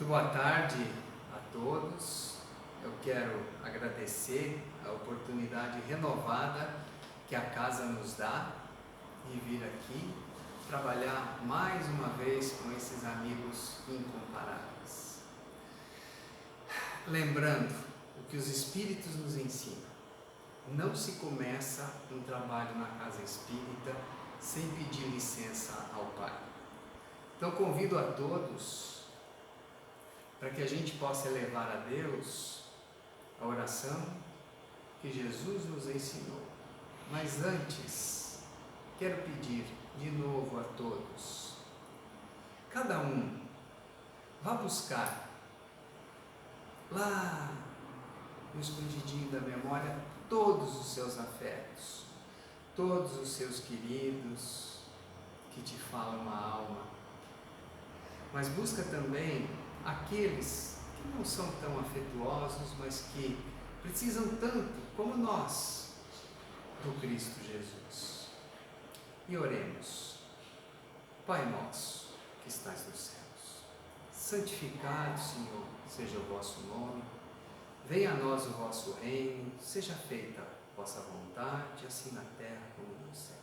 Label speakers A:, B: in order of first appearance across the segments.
A: Muito boa tarde a todos. Eu quero agradecer a oportunidade renovada que a casa nos dá de vir aqui trabalhar mais uma vez com esses amigos incomparáveis. Lembrando o que os Espíritos nos ensinam: não se começa um trabalho na casa espírita sem pedir licença ao Pai. Então convido a todos para que a gente possa elevar a Deus a oração que Jesus nos ensinou. Mas antes, quero pedir de novo a todos, cada um vá buscar lá no escondidinho da memória todos os seus afetos, todos os seus queridos que te falam a alma. Mas busca também aqueles que não são tão afetuosos, mas que precisam tanto como nós do Cristo Jesus. E oremos. Pai nosso que estás nos céus, santificado, Senhor, seja o vosso nome. Venha a nós o vosso reino, seja feita a vossa vontade, assim na terra como no céu.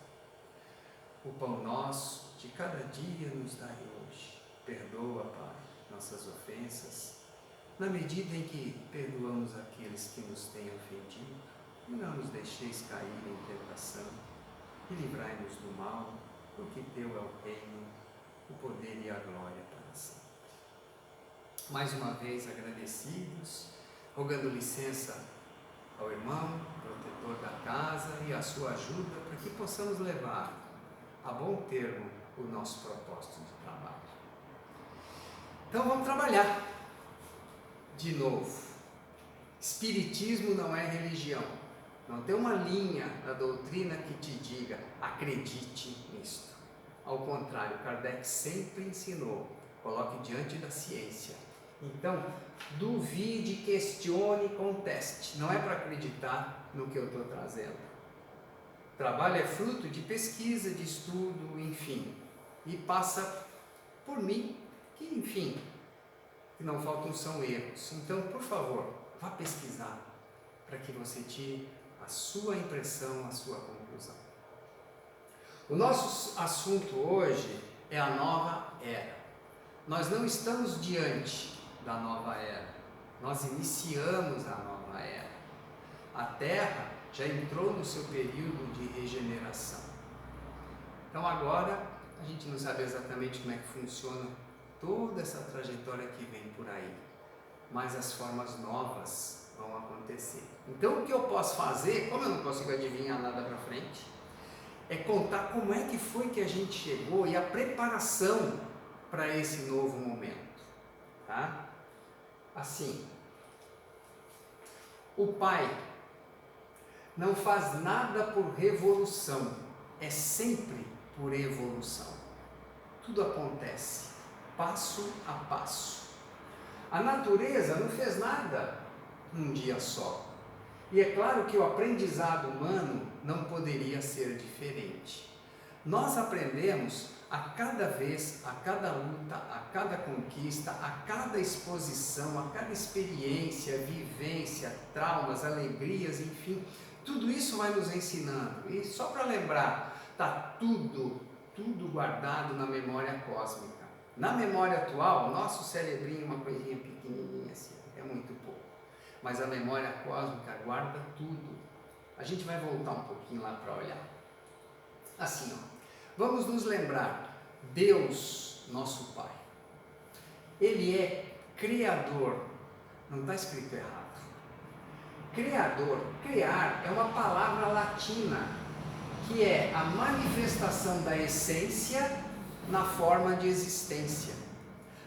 A: O pão nosso de cada dia nos dai hoje. Perdoa, Pai, nossas ofensas, na medida em que perdoamos aqueles que nos têm ofendido, e não nos deixeis cair em tentação, e livrai-nos do mal, porque teu é o reino, o poder e a glória para sempre. Mais uma vez agradecidos, rogando licença ao irmão, protetor da casa, e a sua ajuda para que possamos levar a bom termo o nosso propósito de trabalho. Então vamos trabalhar de novo. Espiritismo não é religião. Não tem uma linha da doutrina que te diga acredite nisto. Ao contrário, Kardec sempre ensinou: coloque diante da ciência. Então, duvide, questione, conteste. Não é para acreditar no que eu estou trazendo. O trabalho é fruto de pesquisa, de estudo, enfim. E passa por mim, que enfim, que não faltam são erros. Então, por favor, vá pesquisar para que você tire a sua impressão, a sua conclusão. O nosso assunto hoje é a nova era. Nós não estamos diante da nova era, nós iniciamos a nova era. A Terra já entrou no seu período de regeneração. Então agora a gente não sabe exatamente como é que funciona toda essa trajetória que vem por aí, mas as formas novas vão acontecer. Então o que eu posso fazer, como eu não consigo adivinhar nada para frente, é contar como é que foi que a gente chegou e a preparação para esse novo momento, tá? Assim, o Pai não faz nada por revolução, é sempre por evolução. Tudo acontece passo a passo. A natureza não fez nada num dia só. E é claro que o aprendizado humano não poderia ser diferente. Nós aprendemos a cada vez, a cada luta, a cada conquista, a cada exposição, a cada experiência, vivência, traumas, alegrias, enfim, tudo isso vai nos ensinando. E só para lembrar, está tudo guardado na memória cósmica. Na memória atual, o nosso cerebrinho é uma coisinha pequenininha assim, é muito pouco. Mas a memória cósmica guarda tudo. A gente vai voltar um pouquinho lá para olhar. Assim, ó. Vamos nos lembrar, Deus, nosso Pai, Ele é Criador, não está escrito errado. Criador, criar é uma palavra latina, que é a manifestação da essência na forma de existência.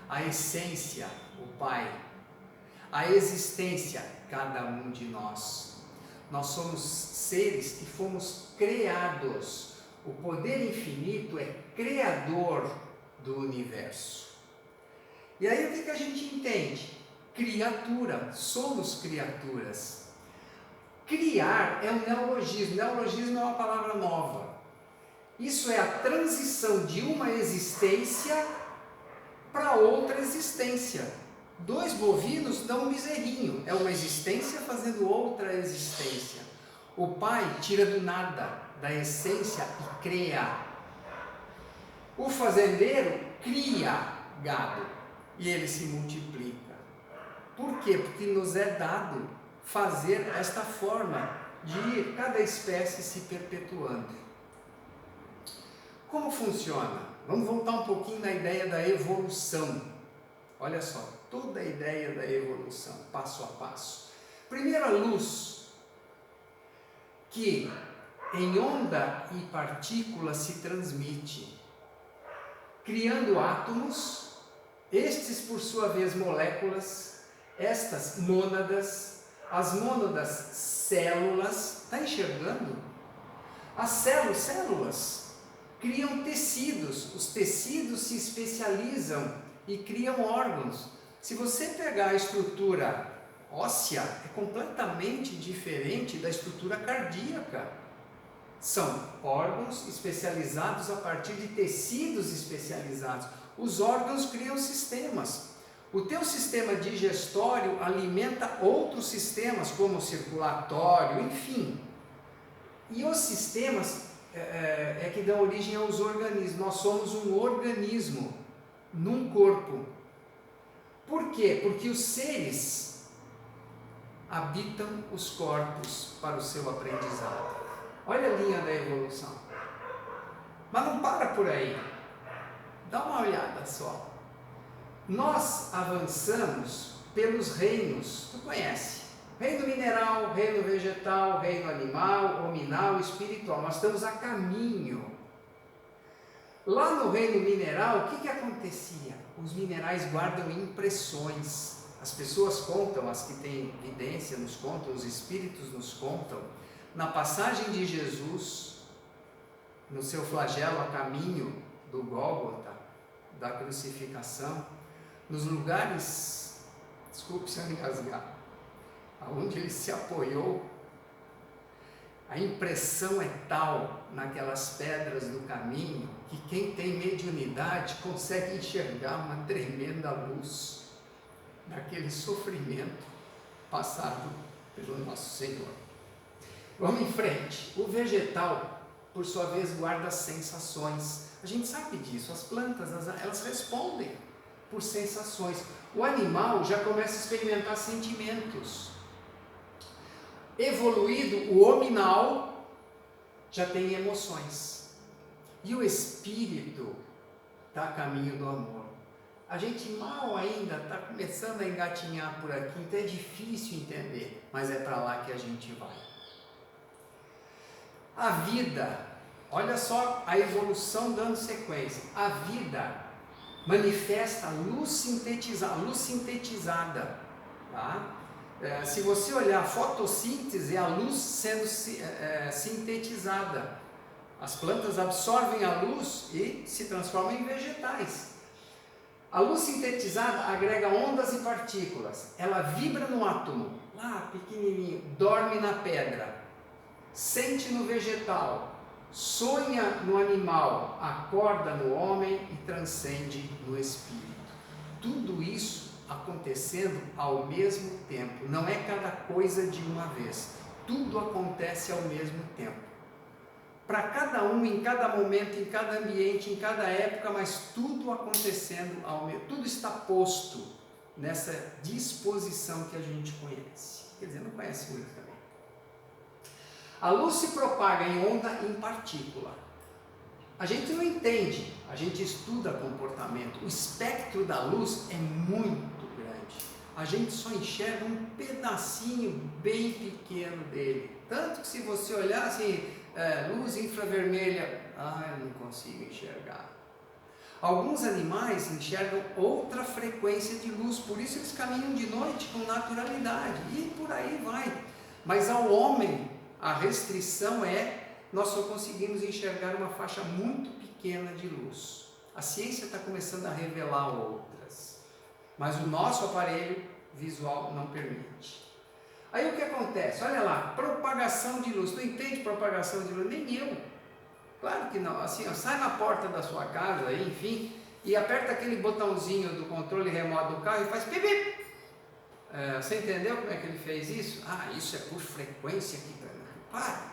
A: A essência, o Pai. A existência, cada um de nós. Nós somos seres que fomos criados. O poder infinito é criador do universo. E aí o que a gente entende? Criatura, somos criaturas. Criar é um neologismo. Neologismo é uma palavra nova. Isso é a transição de uma existência para outra existência. 2 bovinos dão um bezerrinho. É uma existência fazendo outra existência. O pai tira do nada, da essência, e cria. O fazendeiro cria gado e ele se multiplica. Por quê? Porque nos é dado fazer esta forma de ir cada espécie se perpetuando. Como funciona? Vamos voltar um pouquinho na ideia da evolução. Olha só, toda a ideia da evolução, passo a passo. Primeiro, a luz, que em onda e partícula se transmite, criando átomos, estes por sua vez moléculas, estas mônadas, as mônadas células, está enxergando? As células criam tecidos, os tecidos se especializam e criam órgãos. Se você pegar a estrutura óssea, é completamente diferente da estrutura cardíaca. São órgãos especializados a partir de tecidos especializados. Os órgãos criam sistemas. O teu sistema digestório alimenta outros sistemas, como o circulatório, enfim. E os sistemas é que dão origem aos organismos. Nós somos um organismo num corpo. Por quê? Porque os seres habitam os corpos para o seu aprendizado. Olha a linha da evolução. Mas não para por aí. Dá uma olhada só. Nós avançamos pelos reinos, tu conhece? Reino mineral, reino vegetal, reino animal, hominal, espiritual. Nós estamos a caminho. Lá no reino mineral, o que acontecia? Os minerais guardam impressões. As pessoas contam, as que têm evidência nos contam, os espíritos nos contam. Na passagem de Jesus, no seu flagelo a caminho do Gólgota, da crucificação, nos lugares, desculpe se eu engasgar, aonde ele se apoiou, a impressão é tal naquelas pedras do caminho que quem tem mediunidade consegue enxergar uma tremenda luz daquele sofrimento passado pelo nosso Senhor. Vamos em frente. O vegetal, por sua vez, guarda sensações. A gente sabe disso. As plantas, elas respondem por sensações. O animal já começa a experimentar sentimentos. Evoluído, o hominal já tem emoções. E o espírito está a caminho do amor. A gente mal ainda está começando a engatinhar por aqui, então é difícil entender, mas é para lá que a gente vai. A vida, olha só a evolução dando sequência. A vida manifesta a luz sintetizada. Tá? Se você olhar a fotossíntese, é a luz sendo sintetizada. As plantas absorvem a luz e se transformam em vegetais. A luz sintetizada agrega ondas e partículas. Ela vibra no átomo, lá pequenininho, dorme na pedra, sente no vegetal, sonha no animal, acorda no homem e transcende no espírito. Tudo isso acontecendo ao mesmo tempo. Não é cada coisa de uma vez. Tudo acontece ao mesmo tempo. Para cada um, em cada momento, em cada ambiente, em cada época, mas tudo acontecendo ao mesmo tempo. Tudo está posto nessa disposição que a gente conhece. Quer dizer, não conhece muito também. A luz se propaga em onda e em partícula. A gente não entende, a gente estuda comportamento. O espectro da luz é muito grande. A gente só enxerga um pedacinho bem pequeno dele. Tanto que se você olhar assim, luz infravermelha, eu não consigo enxergar. Alguns animais enxergam outra frequência de luz, por isso eles caminham de noite com naturalidade, e por aí vai. Mas ao homem, a restrição nós só conseguimos enxergar uma faixa muito pequena de luz. A ciência está começando a revelar outras, mas o nosso aparelho visual não permite. Aí o que acontece? Olha lá, propagação de luz. Tu entende propagação de luz? Nem eu. Claro que não. Assim, sai na porta da sua casa, enfim, e aperta aquele botãozinho do controle remoto do carro e faz pip. Você entendeu como é que ele fez isso? Isso é por frequência aqui. Para,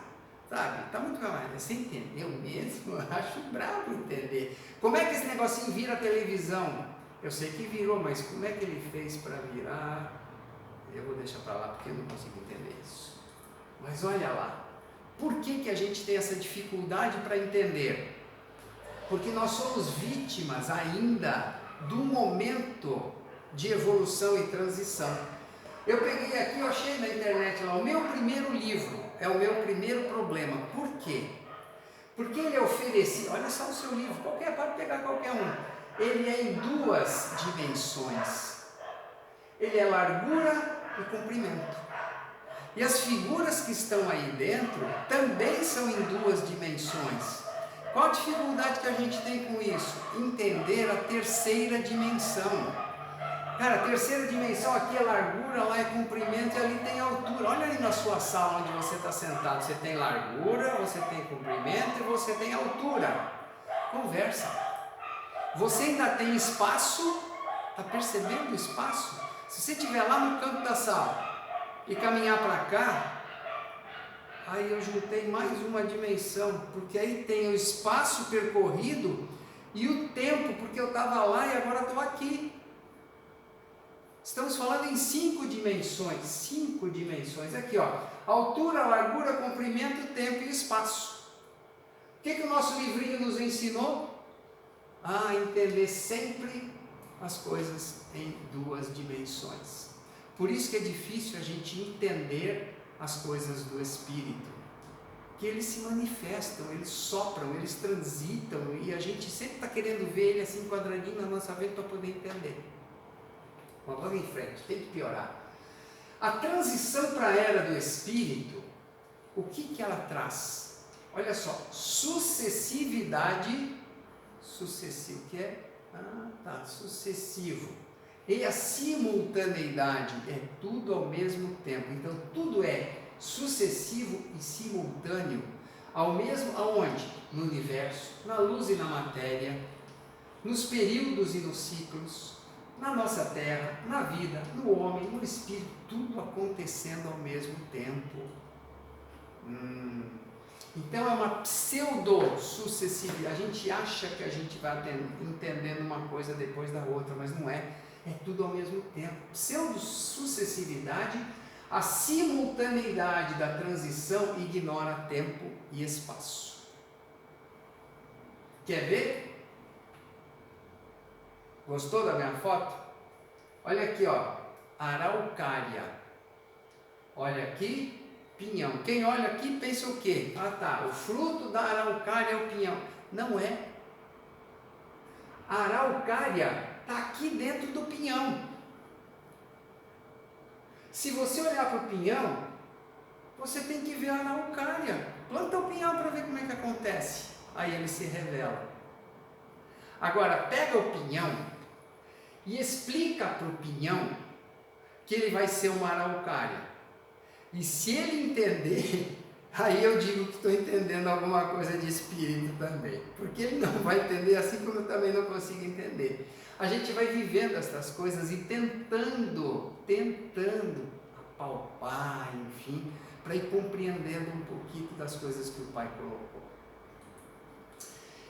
A: sabe? Está muito mais. Você entendeu mesmo? Eu acho bravo entender. Como é que esse negocinho vira televisão? Eu sei que virou, mas como é que ele fez para virar? Eu vou deixar para lá porque eu não consigo entender isso. Mas olha lá. Por que a gente tem essa dificuldade para entender? Porque nós somos vítimas ainda do momento de evolução e transição. Eu peguei aqui, eu achei na internet lá, o meu primeiro livro, é o meu primeiro problema. Por quê? Porque ele oferecia, olha só o seu livro, pode pegar qualquer um. Ele é em 2 dimensões. Ele é largura e comprimento. E as figuras que estão aí dentro também são em 2 dimensões. Qual a dificuldade que a gente tem com isso? Entender a terceira dimensão. Cara, a terceira dimensão aqui é largura, lá é comprimento e ali tem altura. Olha ali na sua sala onde você está sentado. Você tem largura, você tem comprimento e você tem altura. Conversa. Você ainda tem espaço? Está percebendo o espaço? Se você estiver lá no canto da sala e caminhar para cá, aí eu juntei mais uma dimensão, porque aí tem o espaço percorrido e o tempo, porque eu estava lá e agora estou aqui. Estamos falando em 5 dimensões. 5 dimensões. Aqui, ó. Altura, largura, comprimento, tempo e espaço. O que o nosso livrinho nos ensinou? A entender sempre as coisas em 2 dimensões. Por isso que é difícil a gente entender as coisas do Espírito. Que eles se manifestam, eles sopram, eles transitam e a gente sempre está querendo ver ele assim quadradinho na nossa mente para poder entender. Mas vamos em frente, tem que piorar. A transição para a era do Espírito, o que ela traz? Olha só, sucessividade, sucessivo, o que é? Sucessivo. E a simultaneidade, é tudo ao mesmo tempo. Então tudo é sucessivo e simultâneo, ao mesmo, aonde? No universo, na luz e na matéria, nos períodos e nos ciclos, na nossa terra, na vida, no homem, no espírito, tudo acontecendo ao mesmo tempo. Então é uma pseudo-sucessividade. A gente acha que a gente vai entendendo uma coisa depois da outra, mas não é. É tudo ao mesmo tempo. Pseudo-sucessividade, a simultaneidade da transição ignora tempo e espaço. Quer ver? Gostou da minha foto? Olha aqui, ó, araucária. Olha aqui, pinhão. Quem olha aqui pensa o quê? O fruto da araucária é o pinhão. Não é. A araucária está aqui dentro do pinhão. Se você olhar para o pinhão, você tem que ver a araucária. Planta o pinhão para ver como é que acontece. Aí ele se revela. Agora, pega o pinhão e explica para o pinhão que ele vai ser uma araucária. E se ele entender, aí eu digo que estou entendendo alguma coisa de espírito também. Porque ele não vai entender, assim como eu também não consigo entender. A gente vai vivendo essas coisas e tentando apalpar, enfim, para ir compreendendo um pouquinho das coisas que o Pai colocou.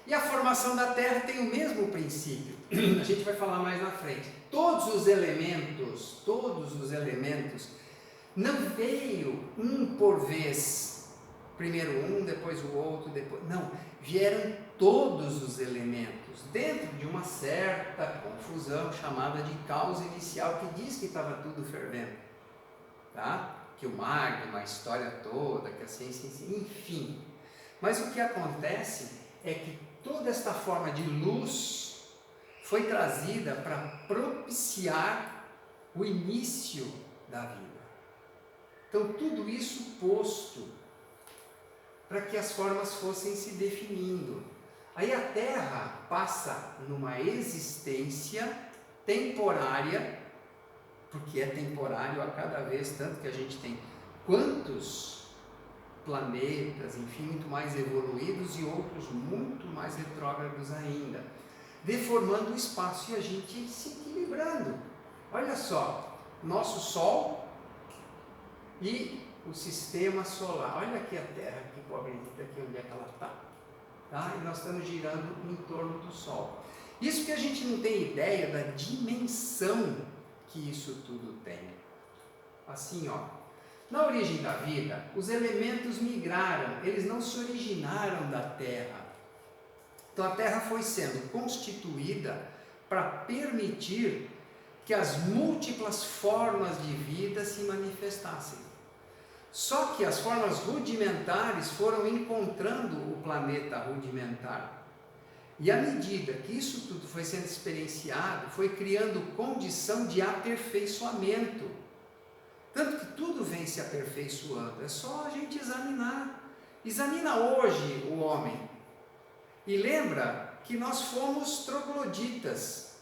A: E a formação da Terra tem o mesmo princípio. A gente vai falar mais na frente. Todos os elementos, não veio um por vez. Primeiro um, depois o outro, depois... Não, vieram todos os elementos dentro de uma certa confusão chamada de causa inicial, que diz que estava tudo fervendo. Tá? Que o magma, a história toda, que a ciência, enfim. Mas o que acontece é que toda esta forma de luz foi trazida para propiciar o início da vida. Então, tudo isso posto para que as formas fossem se definindo. Aí a Terra passa numa existência temporária, porque é temporário a cada vez, tanto que a gente tem quantos planetas, enfim, muito mais evoluídos e outros muito mais retrógrados ainda. deformando o espaço e a gente se equilibrando. Olha só, nosso Sol e o sistema solar. Olha aqui a Terra, que pobrezinha, aqui onde é que ela está. Tá? E nós estamos girando em torno do Sol. Isso que a gente não tem ideia da dimensão que isso tudo tem. Assim, ó, na origem da vida, os elementos migraram, eles não se originaram da Terra. Então a Terra foi sendo constituída para permitir que as múltiplas formas de vida se manifestassem. Só que as formas rudimentares foram encontrando o planeta rudimentar. E à medida que isso tudo foi sendo experienciado, foi criando condição de aperfeiçoamento. Tanto que tudo vem se aperfeiçoando. É só a gente examinar. Examina hoje o homem. E lembra que nós fomos trogloditas.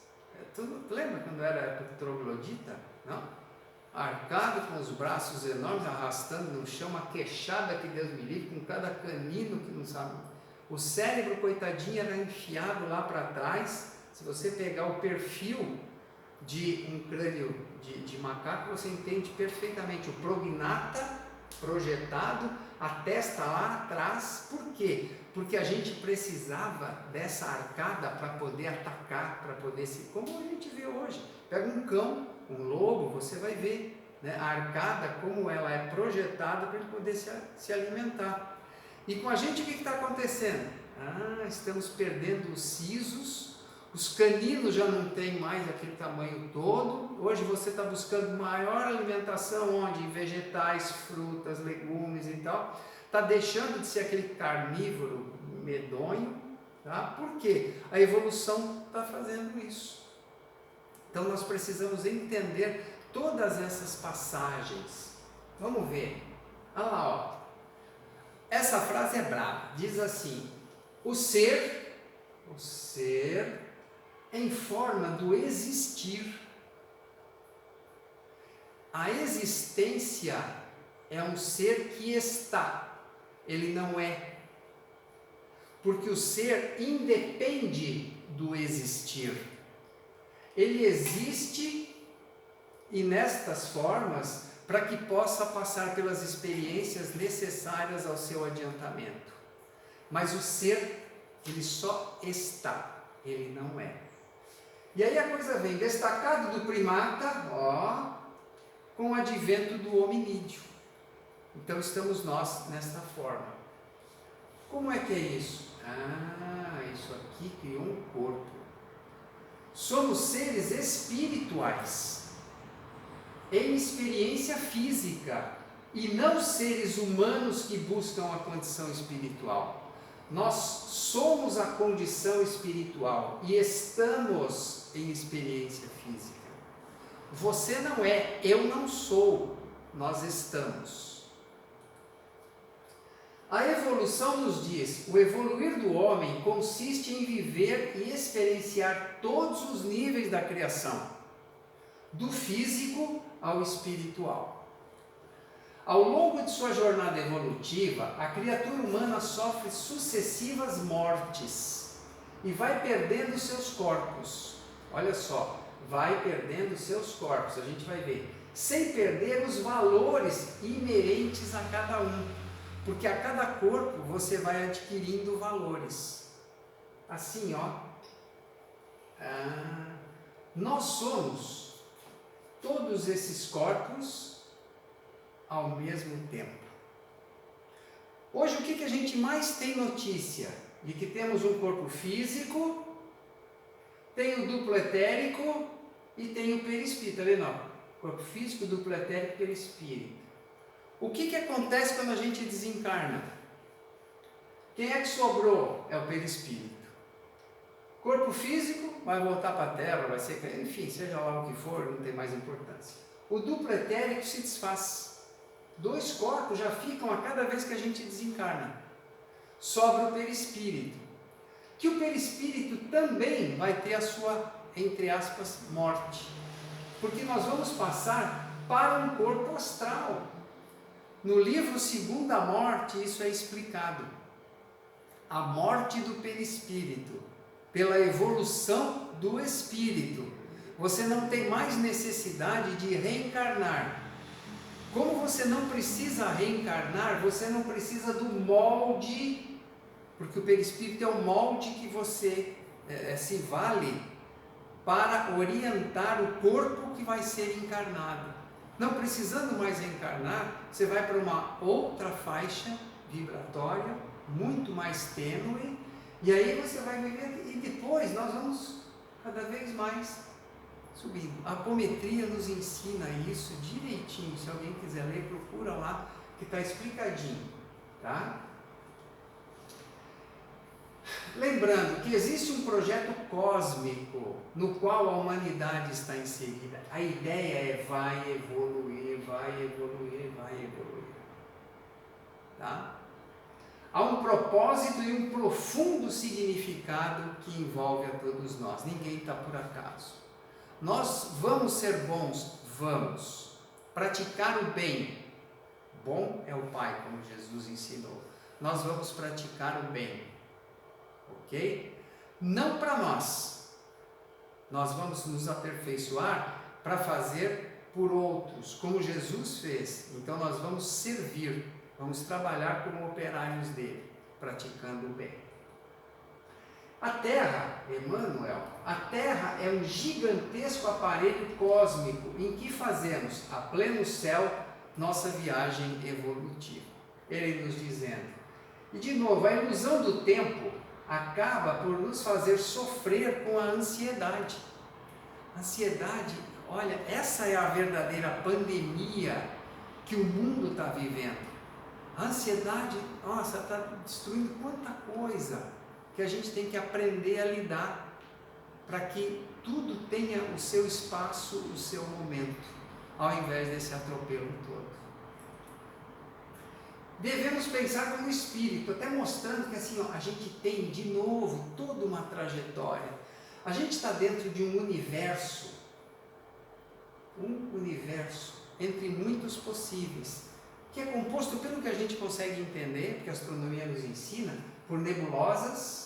A: Tu lembra quando era a época troglodita? Não? Arcado, com os braços enormes, arrastando no chão, uma queixada que Deus me livre, com cada canino que não sabe. O cérebro, coitadinho, era enfiado lá para trás. Se você pegar o perfil de um crânio de macaco, você entende perfeitamente o prognata projetado, a testa lá atrás. Por quê? Porque a gente precisava dessa arcada para poder atacar, para poder se... Como a gente vê hoje. Pega um cão, um lobo, você vai ver, né, a arcada, como ela é projetada para ele poder se alimentar. E com a gente o que está acontecendo? Estamos perdendo os sisos, os caninos já não tem mais aquele tamanho todo. Hoje você está buscando maior alimentação onde? Em vegetais, frutas, legumes e tal. Está deixando de ser aquele carnívoro medonho. Tá? Por quê? A evolução está fazendo isso. Então nós precisamos entender todas essas passagens. Vamos ver. Olha lá, ó. Essa frase é brava. Diz assim: o ser em forma do existir. A existência é um ser que está, ele não é. Porque o ser independe do existir. Ele existe e nestas formas para que possa passar pelas experiências necessárias ao seu adiantamento. Mas o ser, ele só está, ele não é. E aí a coisa vem destacado do primata, ó, com o advento do hominídeo. Então estamos nós nesta forma. Como é que é isso? Isso aqui criou um corpo. Somos seres espirituais, em experiência física, e não seres humanos que buscam a condição espiritual. Nós somos a condição espiritual e estamos em experiência física. Você não é, eu não sou, nós estamos. A evolução nos diz: o evoluir do homem consiste em viver e experienciar todos os níveis da criação, do físico ao espiritual. Ao longo de sua jornada evolutiva, a criatura humana sofre sucessivas mortes e vai perdendo seus corpos. Olha só, vai perdendo seus corpos, a gente vai ver, sem perder os valores inerentes a cada um, porque a cada corpo você vai adquirindo valores. Assim, ó, nós somos todos esses corpos ao mesmo tempo. Hoje o que a gente mais tem notícia? De que temos um corpo físico, tem o duplo etérico e tem o perispírito. Tá vendo? Corpo físico, duplo etérico e perispírito. O que acontece quando a gente desencarna? Quem é que sobrou? É o perispírito. Corpo físico vai voltar para a Terra, vai ser, enfim, seja lá o que for, não tem mais importância. O duplo etérico se desfaz. 2 corpos já ficam a cada vez que a gente desencarna. Sobra o perispírito. Que o perispírito também vai ter a sua, entre aspas, morte. Porque nós vamos passar para um corpo astral. No livro Segunda Morte, isso é explicado. A morte do perispírito. pela evolução do espírito. Você não tem mais necessidade de reencarnar. Como você não precisa reencarnar, você não precisa do molde, porque o perispírito é o molde que você se vale para orientar o corpo que vai ser encarnado. Não precisando mais reencarnar, você vai para uma outra faixa vibratória, muito mais tênue, e aí você vai viver, e depois nós vamos cada vez mais subindo. A apometria nos ensina isso direitinho. Se alguém quiser ler, procura lá, que está explicadinho, tá? Lembrando que existe um projeto cósmico no qual a humanidade está inserida. A ideia é vai evoluir, vai evoluir, vai evoluir. Tá? Há um propósito e um profundo significado que envolve a todos nós. Ninguém está por acaso. Nós vamos ser bons? Vamos. Praticar o bem. Bom é o Pai, como Jesus ensinou. Nós vamos praticar o bem. Ok? Não para nós. Nós vamos nos aperfeiçoar para fazer por outros, como Jesus fez. Então nós vamos servir, vamos trabalhar como operários dele, praticando o bem. A Terra, Emmanuel, a Terra é um gigantesco aparelho cósmico em que fazemos, a pleno céu, nossa viagem evolutiva. Ele nos dizendo. E de novo, a ilusão do tempo acaba por nos fazer sofrer com a ansiedade. Ansiedade, olha, essa é a verdadeira pandemia que o mundo está vivendo. A ansiedade, nossa, está destruindo quanta coisa que a gente tem que aprender a lidar para que tudo tenha o seu espaço, o seu momento, ao invés desse atropelo todo. Devemos pensar como espírito, até mostrando que assim, a gente tem de novo toda uma trajetória. A gente está dentro de um universo entre muitos possíveis, que é composto, pelo que a gente consegue entender, porque a astronomia nos ensina, por nebulosas,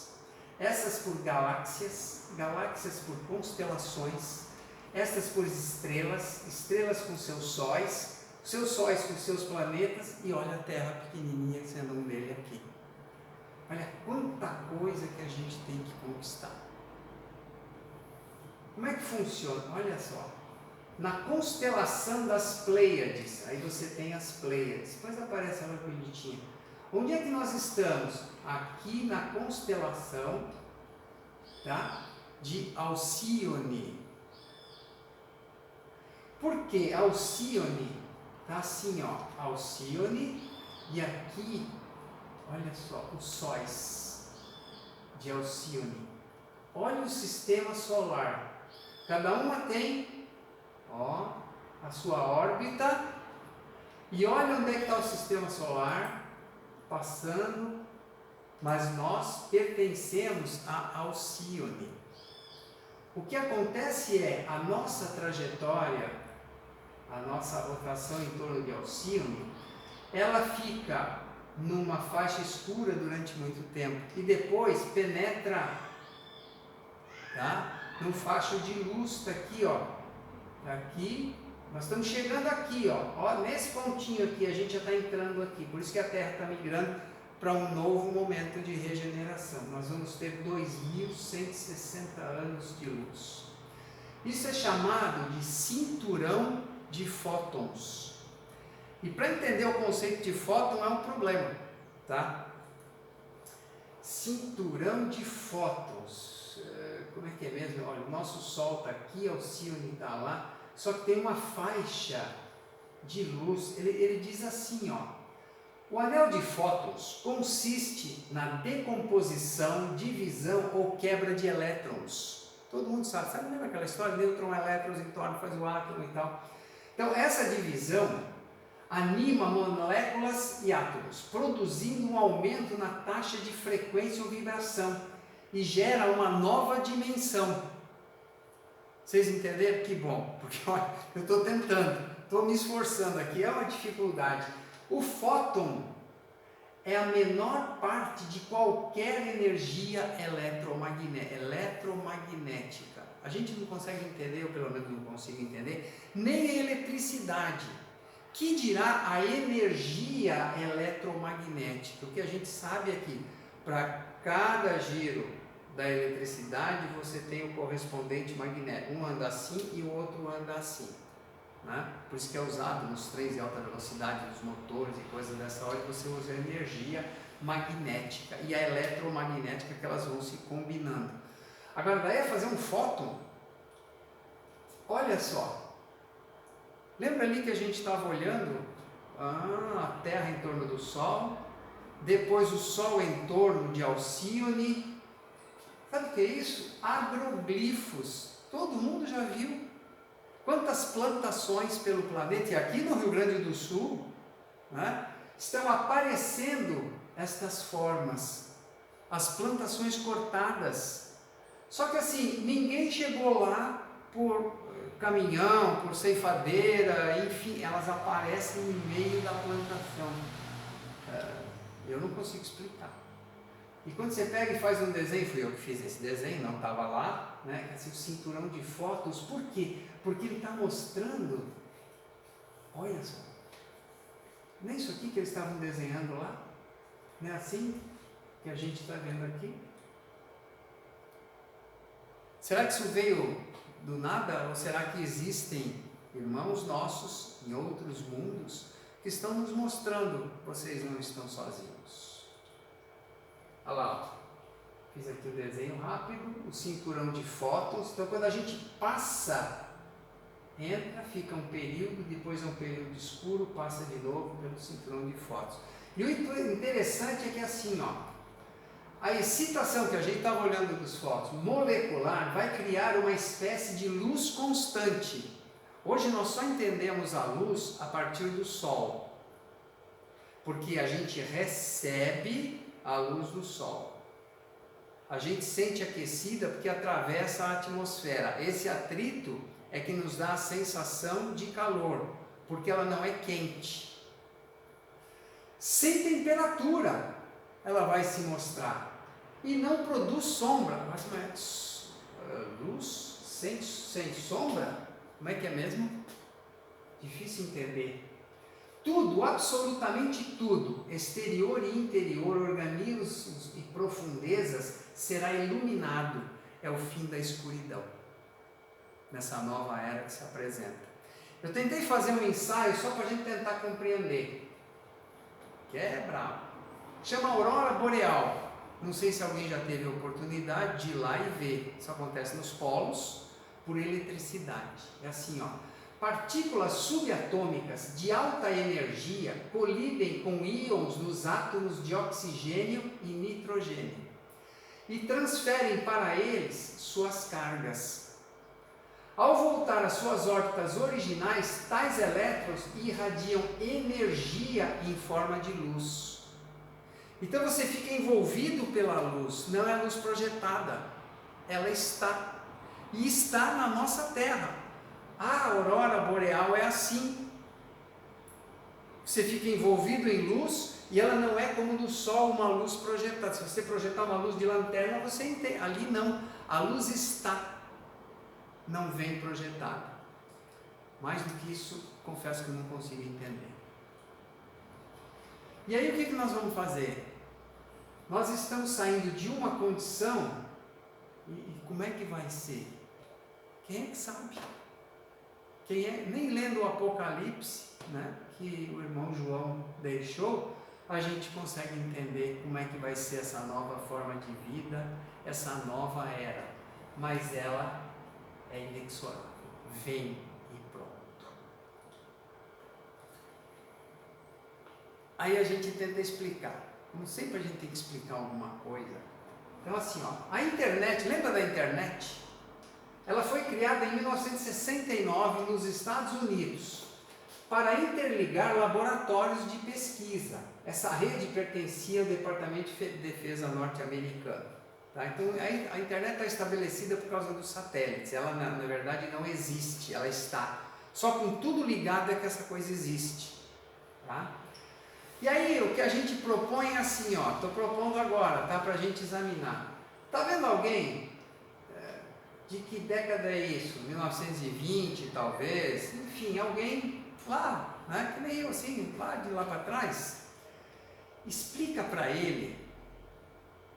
A: essas por galáxias, galáxias por constelações, essas por estrelas, estrelas com seus sóis com seus planetas, e olha a Terra pequenininha sendo um dele aqui. Olha quanta coisa que a gente tem que conquistar. Como é que funciona? Olha só. Na constelação das Pleiades, aí você tem as Pleiades, depois aparece ela bonitinha. Onde é que nós estamos? Aqui na constelação, tá? De Alcíone. Por que Alcíone? Está assim, ó, Alcíone, e aqui, olha só, os sóis de Alcíone. Olha o sistema solar. Cada uma tem, ó, a sua órbita, e olha onde é que está o sistema solar, passando, mas nós pertencemos a Alcíone. O que acontece é, a nossa trajetória, a nossa rotação em torno de Alcíone, ela fica numa faixa escura durante muito tempo e depois penetra, tá? Num facho de luz, está aqui, ó. Aqui, nós estamos chegando aqui, ó. Nesse pontinho aqui, a gente já está entrando aqui. Por isso que a Terra está migrando para um novo momento de regeneração. Nós vamos ter 2160 anos de luz. Isso é chamado de cinturão de fótons. E para entender o conceito de fóton é um problema, tá? Cinturão de fótons. Como é que é mesmo? Olha, o nosso Sol está aqui, Alcíone está lá, só que tem uma faixa de luz. Ele diz assim, ó. O anel de fótons consiste na decomposição, divisão ou quebra de elétrons. Todo mundo sabe, lembra aquela história? Nêutron, elétrons, em torno faz o átomo e tal. Então, essa divisão anima moléculas e átomos, produzindo um aumento na taxa de frequência ou vibração e gera uma nova dimensão. Vocês entenderam? Que bom, porque olha, eu estou tentando, estou me esforçando aqui, é uma dificuldade. O fóton é a menor parte de qualquer energia eletromagnética. A gente não consegue entender, ou pelo menos não consigo entender, nem a eletricidade. Que dirá a energia eletromagnética? O que a gente sabe é que para cada giro da eletricidade você tem o correspondente magnético. Um anda assim e o outro anda assim. Né? Por isso que é usado nos trens de alta velocidade, nos motores e coisas dessa ordem, você usa energia magnética e a eletromagnética, que elas vão se combinando. Agora, daí é fazer um fóton. Olha só. Lembra ali que a gente estava olhando a Terra em torno do Sol, depois o Sol em torno de Alcíone. Sabe o que é isso? Agroglifos. Todo mundo já viu. Quantas plantações pelo planeta, e aqui no Rio Grande do Sul, né, estão aparecendo estas formas, as plantações cortadas. Só que assim, ninguém chegou lá por caminhão, por ceifadeira, enfim, elas aparecem no meio da plantação. Eu não consigo explicar. E quando você pega e faz um desenho, fui eu que fiz esse desenho, não estava lá, né? Esse cinturão de fótons, por quê? Porque ele está mostrando, olha só, não é isso aqui que eles estavam desenhando lá? Não é assim que a gente está vendo aqui? Será que isso veio do nada? Ou será que existem irmãos nossos em outros mundos que estão nos mostrando, vocês não estão sozinhos? Olha lá, fiz aqui o desenho rápido, o cinturão de fótons. Então quando a gente passa, entra, fica um período, depois é um período escuro, passa de novo pelo cinturão de fótons. E o interessante é que assim, ó, a excitação que a gente estava olhando dos fótons, molecular, vai criar uma espécie de luz constante. Hoje nós só entendemos a luz a partir do Sol, porque a gente recebe a luz do Sol. A gente sente aquecida porque atravessa a atmosfera. Esse atrito é que nos dá a sensação de calor, porque ela não é quente. Sem temperatura, ela vai se mostrar. E não produz sombra. Mas luz sem sombra? Como é que é mesmo? Difícil entender. Tudo, absolutamente tudo, exterior e interior, organismos e profundezas, será iluminado. É o fim da escuridão, nessa nova era que se apresenta. Eu tentei fazer um ensaio só para a gente tentar compreender, que é bravo. Chama Aurora Boreal. Não sei se alguém já teve a oportunidade de ir lá e ver. Isso acontece nos polos, por eletricidade. É assim, ó. Partículas subatômicas de alta energia colidem com íons nos átomos de oxigênio e nitrogênio e transferem para eles suas cargas. Ao voltar às suas órbitas originais, tais elétrons irradiam energia em forma de luz. Então você fica envolvido pela luz, não é a luz projetada, ela está, e está na nossa Terra. A aurora boreal é assim. Você fica envolvido em luz e ela não é como do Sol, uma luz projetada. Se você projetar uma luz de lanterna, você entende. Ali não. A luz está, não vem projetada. Mais do que isso, confesso que eu não consigo entender. E aí o que nós vamos fazer? Nós estamos saindo de uma condição e como é que vai ser? Quem é que sabe? Nem lendo o Apocalipse, né, que o irmão João deixou, a gente consegue entender como é que vai ser essa nova forma de vida, essa nova era. Mas ela é inexorável. Vem e pronto. Aí a gente tenta explicar. Como sempre a gente tem que explicar alguma coisa. Então assim, ó, a internet, lembra da internet? Ela foi criada em 1969 nos Estados Unidos para interligar laboratórios de pesquisa. Essa rede pertencia ao Departamento de Defesa norte-americano. Tá? Então a internet está estabelecida por causa dos satélites. Ela na verdade não existe, ela está. Só com tudo ligado é que essa coisa existe. Tá? E aí, o que a gente propõe é assim, ó, estou propondo agora, tá, para a gente examinar. Está vendo alguém? De que década é isso? 1920, talvez? Enfim, alguém lá, né, que nem eu, assim, lá de lá para trás. Explica para ele,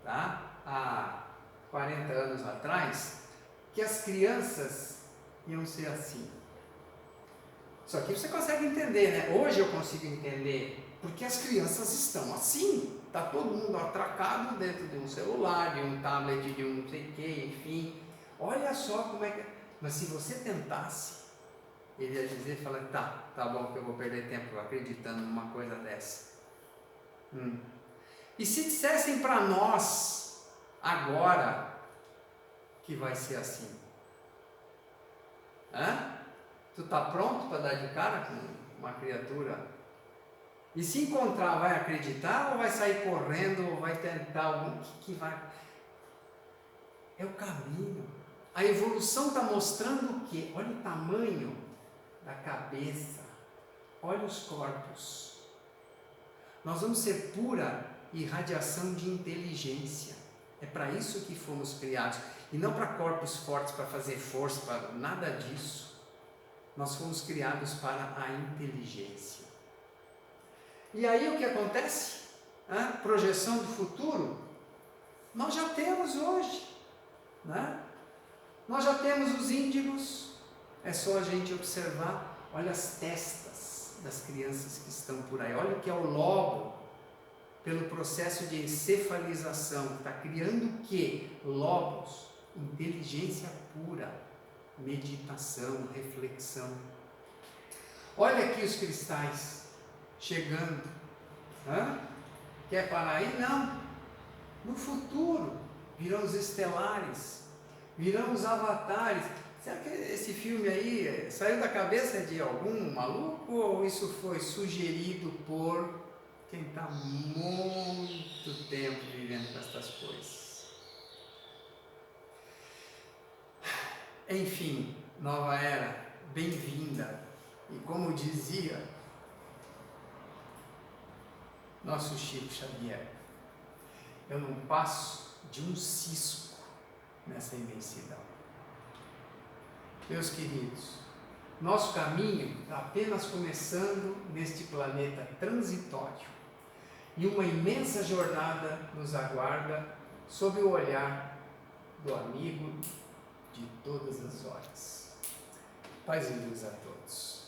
A: tá, há 40 anos atrás, que as crianças iam ser assim. Isso aqui você consegue entender, né? Hoje eu consigo entender. Porque as crianças estão assim. Está todo mundo atracado dentro de um celular, de um tablet, de um não sei o que, enfim. Olha só como é que... Mas se você tentasse, ele ia dizer, falar, tá bom que eu vou perder tempo acreditando numa coisa dessa. E se dissessem para nós, agora, que vai ser assim? Tu está pronto para dar de cara com uma criatura? E se encontrar, vai acreditar ou vai sair correndo ou vai tentar algum... que vai... É o caminho. A evolução está mostrando o quê? Olha o tamanho da cabeça. Olha os corpos. Nós vamos ser pura irradiação de inteligência. É para isso que fomos criados. E não para corpos fortes, para fazer força, para nada disso. Nós fomos criados para a inteligência. E aí o que acontece? Projeção do futuro, nós já temos hoje, né? Nós já temos os índigos, é só a gente observar, olha as testas das crianças que estão por aí, olha o que é o lobo, pelo processo de encefalização, está criando o quê? Lobos, inteligência pura, meditação, reflexão. Olha aqui os cristais chegando. Quer parar aí? Não. No futuro virão os estelares, virão os avatares. Será que esse filme aí saiu da cabeça de algum maluco ou isso foi sugerido por quem está muito tempo vivendo com estas coisas? Enfim, nova era, bem-vinda. E como dizia nosso Chico Xavier, eu não passo de um cisco nessa imensidão. Meus queridos, nosso caminho está apenas começando neste planeta transitório e uma imensa jornada nos aguarda sob o olhar do amigo de todas as horas. Paz e luz a todos.